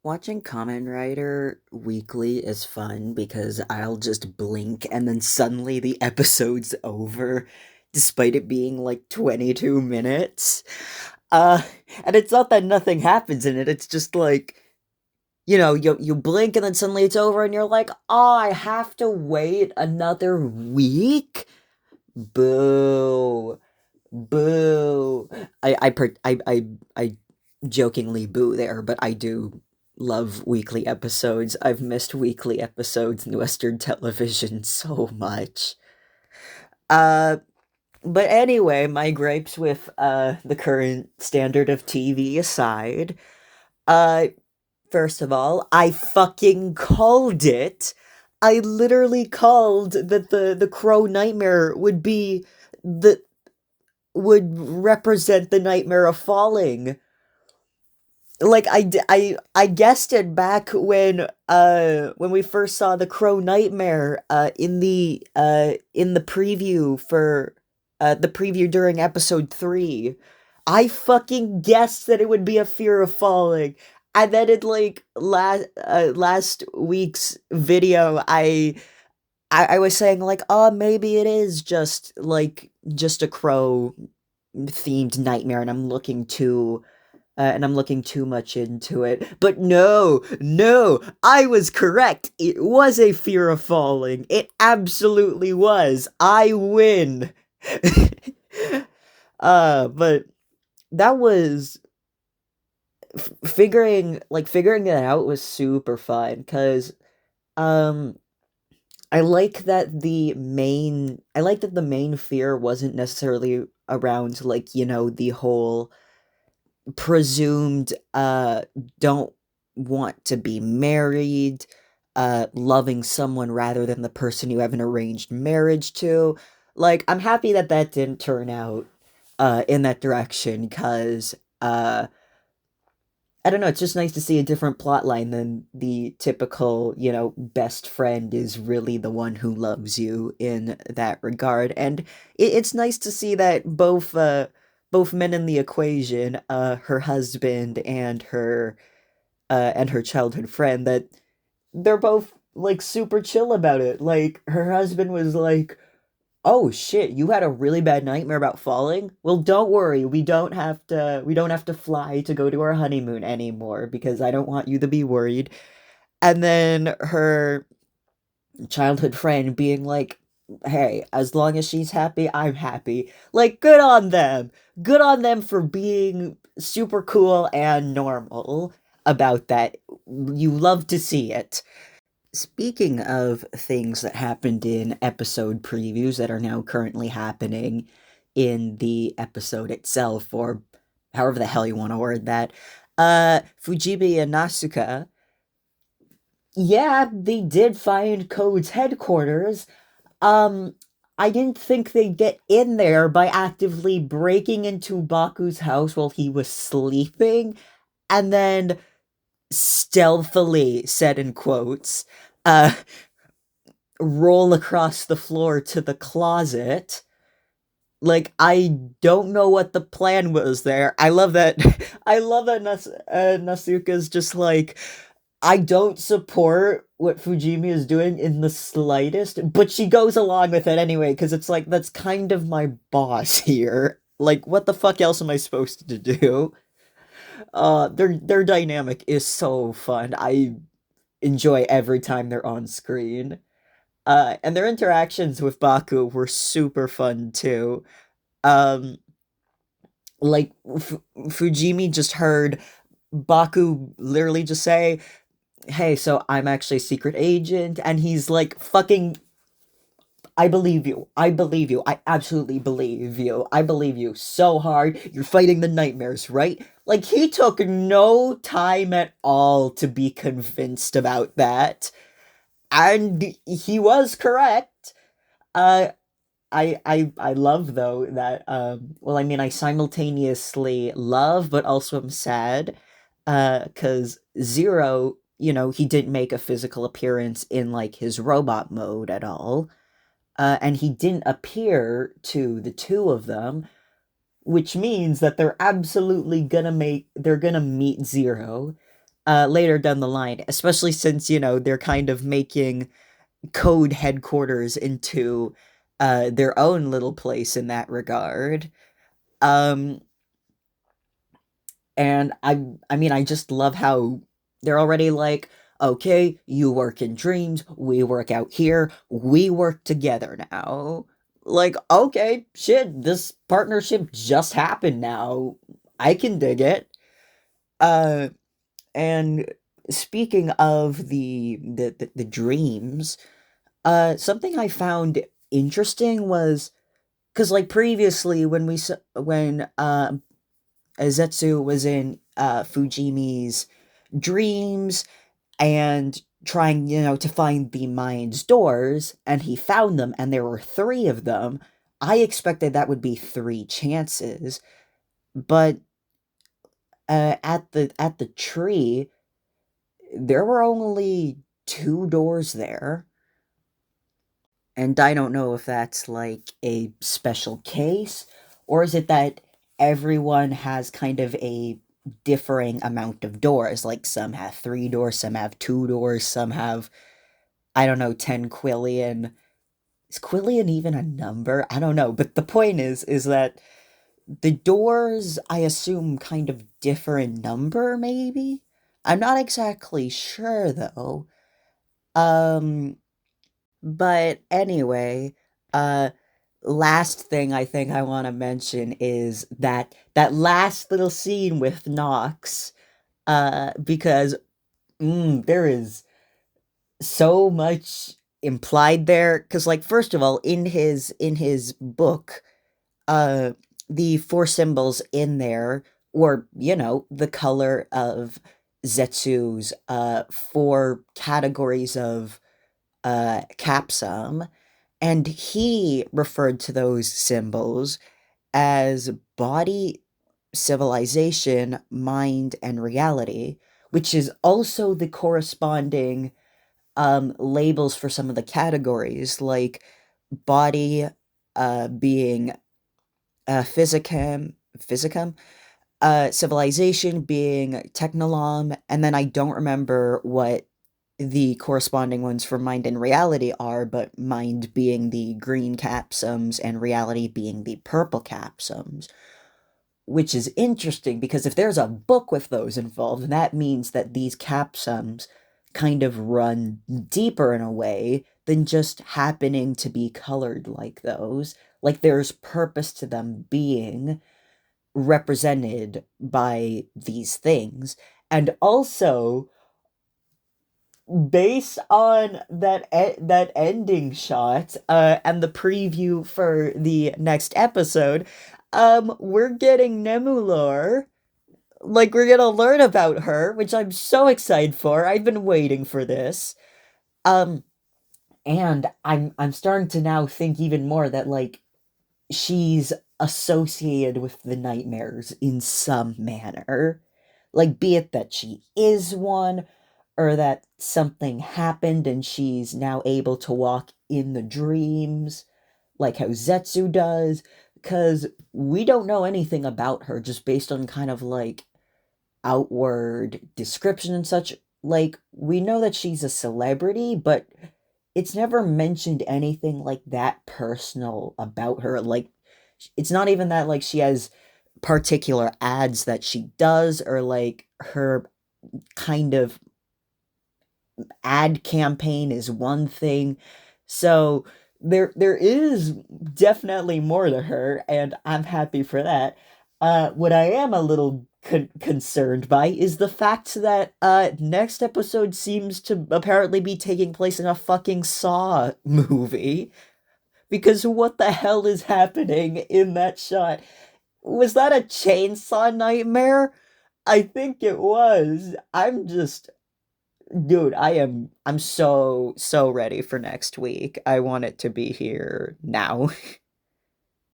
Watching Kamen Rider weekly is fun because I'll just blink and then suddenly the episode's over, despite it being like 22 minutes. Uh, and it's not that nothing happens in it, it's just like, you blink and then suddenly it's over and you're like, oh, I have to wait another week? Boo. Boo. I jokingly boo there, but I do love weekly episodes. I've missed weekly episodes in Western television so much. Uh, but anyway, my gripes with the current standard of TV aside, uh first of all, I fucking called it. I literally called that the crow nightmare the would represent the nightmare of falling. Like I guessed it back when we first saw the Crow Nightmare in the preview for the preview during episode 3. I fucking guessed that it would be a fear of falling. And then in like last week's video I was saying like, oh, maybe it is just a crow themed nightmare and I'm looking too much into it. But no, no, I was correct. It was a fear of falling. It absolutely was. I win. But that was figuring that out was super fun cuz um I like that the main fear wasn't necessarily around like, the whole presumed don't want to be married, loving someone rather than the person you have an arranged marriage to. Like, I'm happy that that didn't turn out in that direction because I don't know, it's just nice to see a different plot line than the typical, best friend is really the one who loves you in that regard. And it's nice to see that both men in the equation, her husband and her childhood friend, that they're both like super chill about it. Like her husband was like, "Oh shit, you had a really bad nightmare about falling? Well, don't worry. We don't have to fly to go to our honeymoon anymore because I don't want you to be worried." And then her childhood friend being like, "Hey, as long as she's happy, I'm happy." Like, good on them. Good on them for being super cool and normal about that. You love to see it. Speaking of things that happened in episode previews that are now currently happening in the episode itself, or however the hell you want to word that, Fujibi and Nasuka, yeah, they did find Code's headquarters. Um, I didn't think they'd get in there by actively breaking into Baku's house while he was sleeping, and then stealthily, said in quotes, uh, roll across the floor to the closet. Like, I don't know what the plan was there. I love that. I love that Nasuka's just like, I don't support what Fujimi is doing in the slightest, but she goes along with it anyway, because it's like, that's kind of my boss here. Like, what the fuck else am I supposed to do? Their dynamic is so fun. I enjoy every time they're on screen. And their interactions with Baku were super fun too. Um, like Fujimi just heard Baku literally just say, "Hey, so I'm actually a secret agent," and he's like, "Fucking, I believe you. I believe you. I absolutely believe you. I believe you so hard. You're fighting the nightmares, right?" Like he took no time at all to be convinced about that, and he was correct. Uh, I love though that well, I mean, I simultaneously love but also am sad cuz Zero, he didn't make a physical appearance in like his robot mode at all. And he didn't appear to the two of them, which means that they're absolutely gonna meet Zero. later down the line, especially since, they're kind of making code headquarters into their own little place in that regard. Um, and I mean, I just love how they're already like, okay, you work in dreams, we work out here, we work together now. Like, okay, shit, this partnership just happened now. I can dig it. Uh, and speaking of the dreams, something I found interesting was because like previously when Zetsu was in Fujimi's dreams and trying, to find the mind's doors, and he found them, and there were three of them. I expected that would be three chances, but at the tree, there were only two doors there. And I don't know if that's like a special case, or is it that everyone has kind of a differing amount of doors? Like some have three doors, some have two doors, some have, I don't know, 10 quillion. Is quillion even a number? I don't know. But the point is that the doors, I assume, kind of differ in number, maybe? I'm not exactly sure though. Um, but anyway, uh last thing I think I want to mention is that last little scene with Nox, because there is so much implied there. Because like first of all, in his book, uh, the four symbols in there, or the color of Zetsu's four categories of capsum, and he referred to those symbols as body, civilization, mind, and reality, which is also the corresponding labels for some of the categories, like body being physicum, civilization being technolom, and then I don't remember what the corresponding ones for mind and reality are, but mind being the green capsums and reality being the purple capsums, which is interesting because if there's a book with those involved, that means that these capsums kind of run deeper in a way than just happening to be colored like those. Like there's purpose to them being represented by these things. And also, based on that ending shot and the preview for the next episode, we're getting Nemulor. Like we're gonna learn about her, which I'm so excited for. I've been waiting for this. Um, and I'm starting to now think even more that like she's associated with the nightmares in some manner. Like, be it that she is one, or that something happened and she's now able to walk in the dreams, like how Zetsu does. Because we don't know anything about her just based on kind of like outward description and such. Like, we know that she's a celebrity, but it's never mentioned anything like that personal about her. Like, it's not even that like she has particular ads that she does, or like her kind of ad campaign is one thing. So there is definitely more to her, and I'm happy for that. What I am a little concerned by is the fact that next episode seems to apparently be taking place in a fucking Saw movie. Because what the hell is happening in that shot? Was that a chainsaw nightmare? I think it was. Dude, I'm so ready for next week. I want it to be here now.